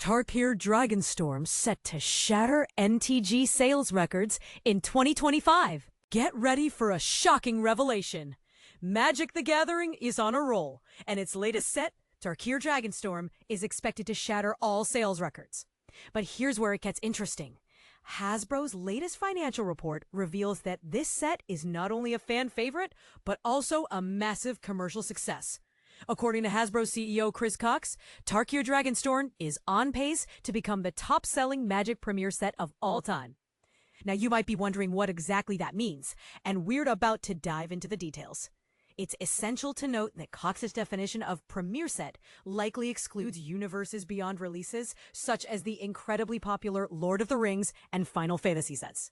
Tarkir Dragonstorm set to shatter MTG sales records in 2025. Get ready for a shocking revelation. Magic the Gathering is on a roll, and its latest set, Tarkir Dragonstorm, is expected to shatter all sales records. But here's where it gets interesting. Hasbro's latest financial report reveals that this set is not only a fan favorite, but also a massive commercial success. According to Hasbro CEO Chris Cox, Tarkir Dragonstorm is on pace to become the top-selling Magic Premier set of all time. Now you might be wondering what exactly that means, and we're about to dive into the details. It's essential to note that Cox's definition of Premier set likely excludes universes beyond releases, such as the incredibly popular Lord of the Rings and Final Fantasy sets.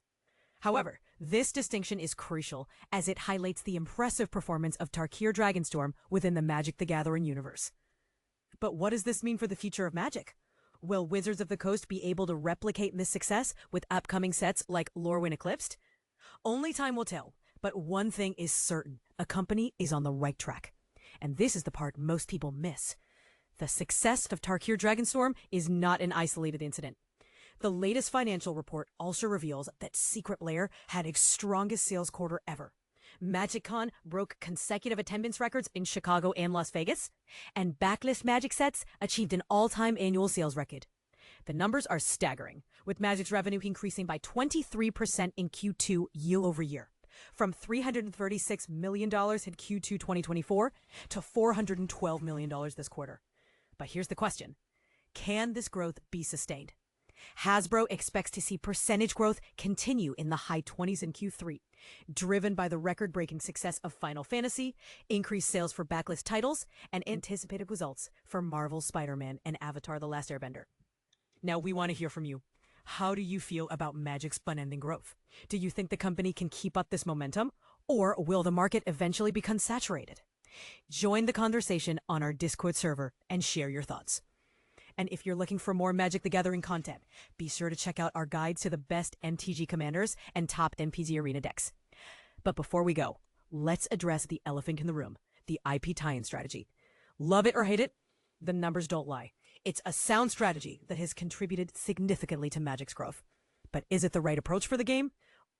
However, this distinction is crucial as it highlights the impressive performance of Tarkir Dragonstorm within the Magic the Gathering universe. But what does this mean for the future of Magic? Will Wizards of the Coast be able to replicate this success with upcoming sets like Lorwyn Eclipsed? Only time will tell, but one thing is certain: a company is on the right track. And this is the part most people miss. The success of Tarkir Dragonstorm is not an isolated incident. The latest financial report also reveals that Secret Lair had its strongest sales quarter ever. MagicCon broke consecutive attendance records in Chicago and Las Vegas, and backlist Magic sets achieved an all-time annual sales record. The numbers are staggering, with Magic's revenue increasing by 23% in Q2 year over year, from $336 million in Q2 2024 to $412 million this quarter. But here's the question: can this growth be sustained? Hasbro expects to see percentage growth continue in the high 20s in Q3, driven by the record-breaking success of Final Fantasy, increased sales for backlist titles, and anticipated results for Marvel's Spider-Man and Avatar: The Last Airbender. Now we want to hear from you. How do you feel about Magic's unending growth? Do you think the company can keep up this momentum, or will the market eventually become saturated? Join the conversation on our Discord server and share your thoughts. And if you're looking for more Magic the Gathering content, be sure to check out our guides to the best MTG commanders and top MTG arena decks. But before we go, let's address the elephant in the room: the IP tie-in strategy. Love it or hate it, the numbers don't lie. It's a sound strategy that has contributed significantly to Magic's growth. But is it the right approach for the game,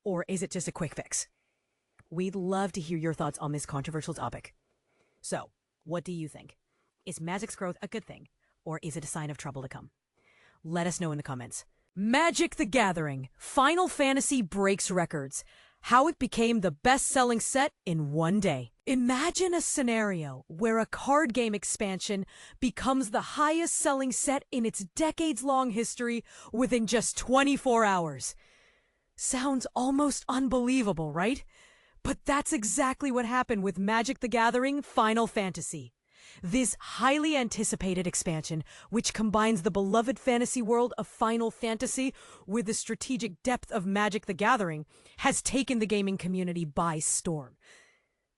or is it just a quick fix? We'd love to hear your thoughts on this controversial topic. So, what do you think? Is Magic's growth a good thing, or is it a sign of trouble to come? Let us know in the comments. Magic the Gathering: Final Fantasy breaks records. How it became the best-selling set in one day. Imagine a scenario where a card game expansion becomes the highest-selling set in its decades-long history within just 24 hours. Sounds almost unbelievable, right? But that's exactly what happened with Magic the Gathering Final Fantasy. This highly anticipated expansion, which combines the beloved fantasy world of Final Fantasy with the strategic depth of Magic the Gathering, has taken the gaming community by storm.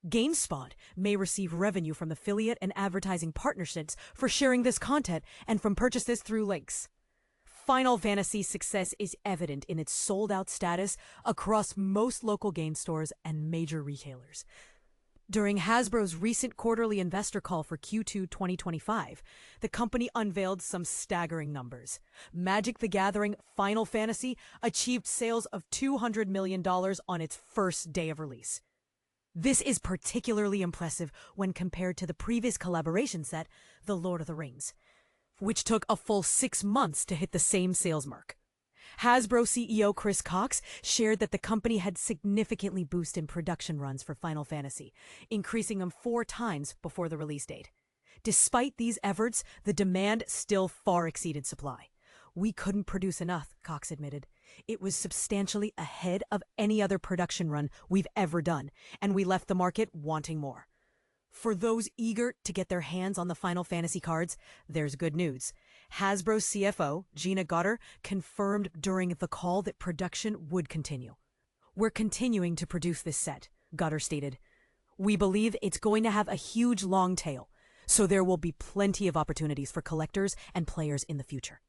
GameSpot may receive revenue from affiliate and advertising partnerships for sharing this content and from purchases through links. Final Fantasy's success is evident in its sold-out status across most local game stores and major retailers. During Hasbro's recent quarterly investor call for Q2 2025, the company unveiled some staggering numbers. Magic the Gathering Final Fantasy achieved sales of $200 million on its first day of release. This is particularly impressive when compared to the previous collaboration set, The Lord of the Rings, which took a full 6 months to hit the same sales mark. Hasbro CEO Chris Cox shared that the company had significantly boosted production runs for Final Fantasy, increasing them 4 times before the release date. Despite these efforts, the demand still far exceeded supply. "We couldn't produce enough," Cox admitted. "It was substantially ahead of any other production run we've ever done, and we left the market wanting more." For those eager to get their hands on the Final Fantasy cards, there's good news. Hasbro CFO Gina Goddard confirmed during the call that production would continue. "We're continuing to produce this set," Goddard stated. "We believe it's going to have a huge long tail, so there will be plenty of opportunities for collectors and players in the future."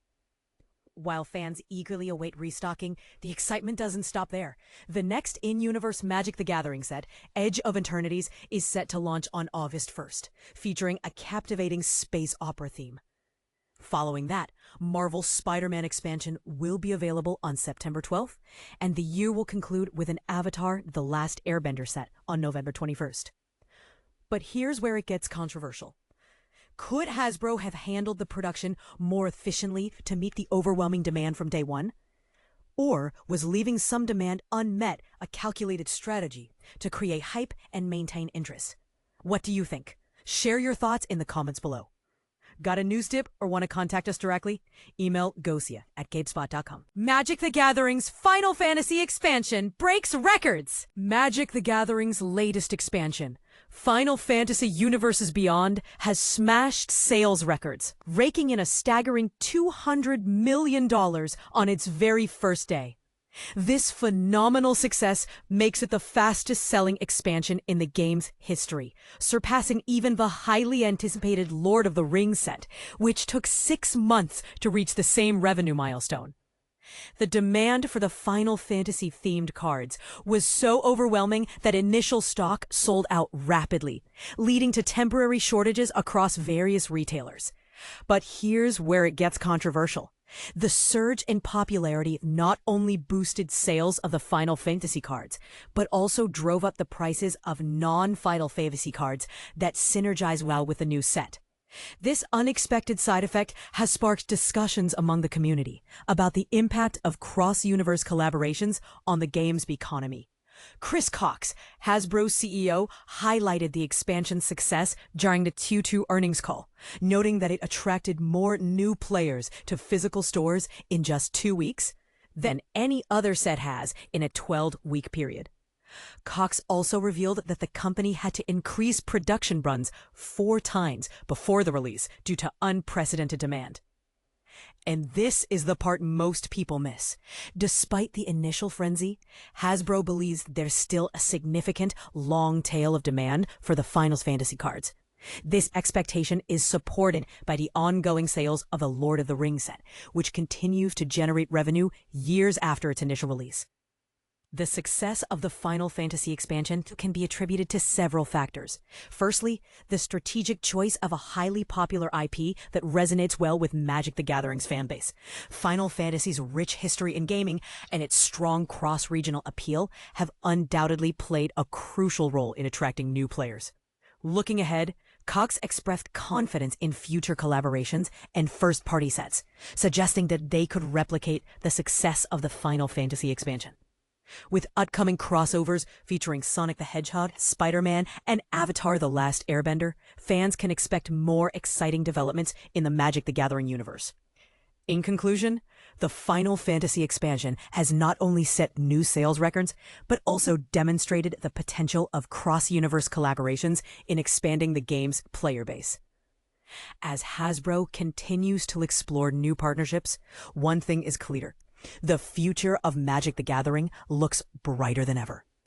While fans eagerly await restocking, the excitement doesn't stop there. The next in-universe Magic the Gathering set, Edge of Eternities, is set to launch on August 1st, featuring a captivating space opera theme. Following that, Marvel's Spider-Man expansion will be available on September 12th, and the year will conclude with an Avatar: The Last Airbender set on November 21st. But here's where it gets controversial. Could Hasbro have handled the production more efficiently to meet the overwhelming demand from day one? Or was leaving some demand unmet a calculated strategy to create hype and maintain interest? What do you think? Share your thoughts in the comments below. Got a news tip or want to contact us directly? Email gosia@GabeSpot.com. Magic the Gathering's Final Fantasy expansion breaks records! Magic the Gathering's latest expansion, Final Fantasy Universes Beyond, has smashed sales records, raking in a staggering $200 million on its very first day. This phenomenal success makes it the fastest-selling expansion in the game's history, surpassing even the highly anticipated Lord of the Rings set, which took 6 months to reach the same revenue milestone. The demand for the Final Fantasy-themed cards was so overwhelming that initial stock sold out rapidly, leading to temporary shortages across various retailers. But here's where it gets controversial. The surge in popularity not only boosted sales of the Final Fantasy cards, but also drove up the prices of non-Final Fantasy cards that synergize well with the new set. This unexpected side effect has sparked discussions among the community about the impact of cross-universe collaborations on the game's economy. Chris Cox, Hasbro's CEO, highlighted the expansion's success during the Q2 earnings call, noting that it attracted more new players to physical stores in just 2 weeks than any other set has in a 12-week period. Cox also revealed that the company had to increase production runs 4 times before the release due to unprecedented demand. And this is the part most people miss. Despite the initial frenzy, Hasbro believes there's still a significant long tail of demand for the Final Fantasy cards. This expectation is supported by the ongoing sales of the Lord of the Rings set, which continues to generate revenue years after its initial release. The success of the Final Fantasy expansion can be attributed to several factors. Firstly, the strategic choice of a highly popular IP that resonates well with Magic the Gathering's fanbase. Final Fantasy's rich history in gaming and its strong cross-regional appeal have undoubtedly played a crucial role in attracting new players. Looking ahead, Cox expressed confidence in future collaborations and first-party sets, suggesting that they could replicate the success of the Final Fantasy expansion. With upcoming crossovers featuring Sonic the Hedgehog, Spider-Man, and Avatar: The Last Airbender, fans can expect more exciting developments in the Magic the Gathering universe. In conclusion, the Final Fantasy expansion has not only set new sales records, but also demonstrated the potential of cross-universe collaborations in expanding the game's player base. As Hasbro continues to explore new partnerships, one thing is clear. The future of Magic the Gathering looks brighter than ever.